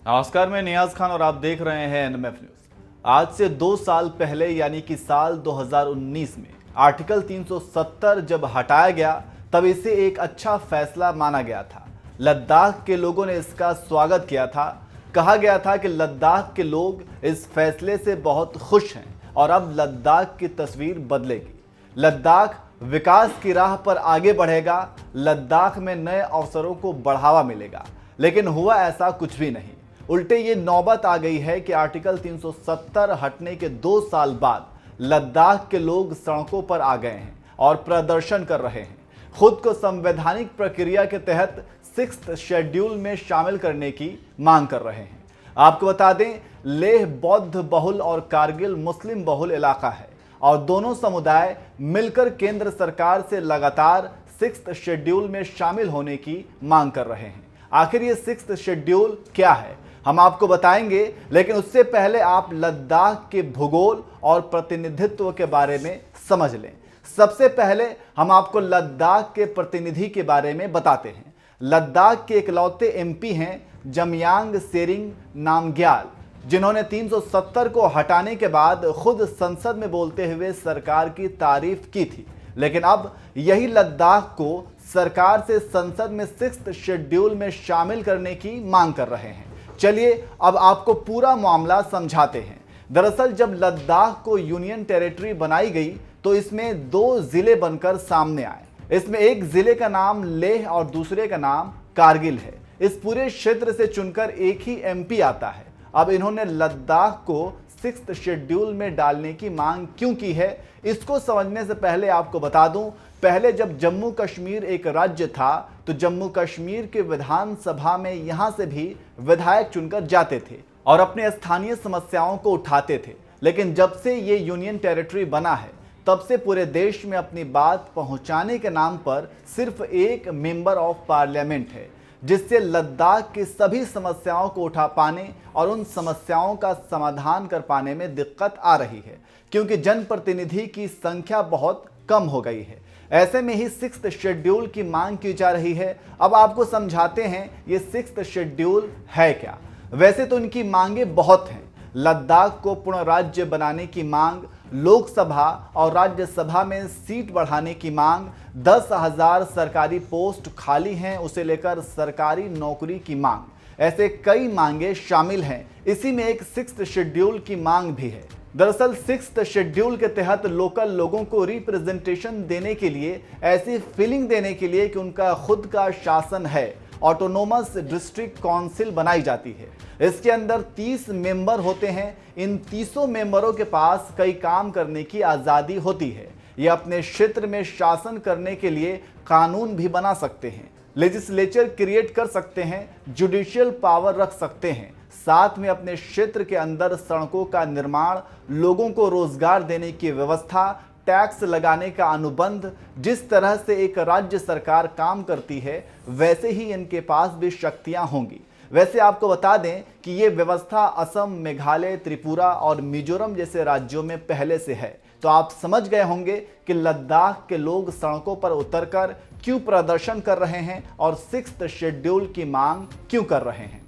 नमस्कार, मैं नियाज खान और आप देख रहे हैं एनएमएफ न्यूज। आज से 2 साल पहले यानी कि साल 2019 में आर्टिकल 370 जब हटाया गया तब इसे एक अच्छा फैसला माना गया था। लद्दाख के लोगों ने इसका स्वागत किया था। कहा गया था कि लद्दाख के लोग इस फैसले से बहुत खुश हैं और अब लद्दाख की तस्वीर बदलेगी। लद्दाख विकास की राह पर आगे बढ़ेगा, लद्दाख में नए अवसरों को बढ़ावा मिलेगा। लेकिन हुआ ऐसा कुछ भी नहीं। उल्टे ये नौबत आ गई है कि आर्टिकल 370 हटने के 2 साल बाद लद्दाख के लोग सड़कों पर आ गए हैं और प्रदर्शन कर रहे हैं। खुद को संवैधानिक प्रक्रिया के तहत 6th शेड्यूल में शामिल करने की मांग कर रहे हैं। आपको बता दें, लेह बौद्ध बहुल और कारगिल मुस्लिम बहुल इलाका है और दोनों समुदाय मिलकर केंद्र सरकार से लगातार 6th शेड्यूल में शामिल होने की मांग कर रहे हैं। आखिर ये 6th शेड्यूल क्या है, हम आपको बताएंगे, लेकिन उससे पहले आप लद्दाख के भूगोल और प्रतिनिधित्व के बारे में समझ लें। सबसे पहले हम आपको लद्दाख के प्रतिनिधि के बारे में बताते हैं। लद्दाख के इकलौते एमपी हैं जमयांग सेरिंग नामग्याल, जिन्होंने 370 को हटाने के बाद खुद संसद में बोलते हुए सरकार की तारीफ की थी। लेकिन अब यही लद्दाख को सरकार से संसद में 6th शेड्यूल में शामिल करने की मांग कर रहे हैं। चलिए अब आपको पूरा मामला समझाते हैं। दरअसल जब लद्दाख को यूनियन टेरिटरी बनाई गई तो इसमें 2 जिले बनकर सामने आए। इसमें एक जिले का नाम लेह और दूसरे का नाम कारगिल है। इस पूरे क्षेत्र से चुनकर एक ही एमपी आता है। अब इन्होंने लद्दाख को 6th शेड्यूल में डालने की मांग क्यों की है, इसको समझने से पहले आपको बता दूं, पहले जब जम्मू कश्मीर एक राज्य था तो जम्मू कश्मीर के विधानसभा में यहां से भी विधायक चुनकर जाते थे और अपने स्थानीय समस्याओं को उठाते थे। लेकिन जब से ये यूनियन टेरिटरी बना है तब से पूरे देश में अपनी बात पहुंचाने के नाम पर सिर्फ एक मेंबर ऑफ पार्लियामेंट है, जिससे लद्दाख की सभी समस्याओं को उठा पाने और उन समस्याओं का समाधान कर पाने में दिक्कत आ रही है, क्योंकि जनप्रतिनिधि की संख्या बहुत कम हो गई है। ऐसे में ही 6th शेड्यूल की मांग की जा रही है। अब आपको समझाते हैं ये 6th शेड्यूल है क्या। वैसे तो इनकी मांगे बहुत हैं। लद्दाख को पूर्ण राज्य बनाने की मांग, लोकसभा और राज्यसभा में सीट बढ़ाने की मांग, 10,000 सरकारी पोस्ट खाली हैं उसे लेकर सरकारी नौकरी की मांग, ऐसे कई मांगे शामिल हैं। इसी में एक 6th शेड्यूल की मांग भी है। दरअसल 6th शेड्यूल के तहत लोकल लोगों को रिप्रेजेंटेशन देने के लिए, ऐसी फीलिंग देने के लिए कि उनका खुद का शासन है, ऑटोनोमस डिस्ट्रिक्ट काउंसिल बनाई जाती है। इसके अंदर 30 मेंबर होते हैं। इन 30 मेंबरों के पास कई काम करने की आज़ादी होती है। ये अपने क्षेत्र में शासन करने के लिए कानून भी बना सकते हैं, लेजिस्लेचर क्रिएट कर सकते हैं, जुडिशियल पावर रख सकते हैं, साथ में अपने क्षेत्र के अंदर सड़कों का निर्माण, लोगों को रोजगार देने की व्यवस्था, टैक्स लगाने का अनुबंध। जिस तरह से एक राज्य सरकार काम करती है वैसे ही इनके पास भी शक्तियां होंगी। वैसे आपको बता दें कि ये व्यवस्था असम, मेघालय, त्रिपुरा और मिजोरम जैसे राज्यों में पहले से है। तो आप समझ गए होंगे कि लद्दाख के लोग सड़कों पर उतरकर क्यों प्रदर्शन कर रहे हैं और 6th शेड्यूल की मांग क्यों कर रहे हैं।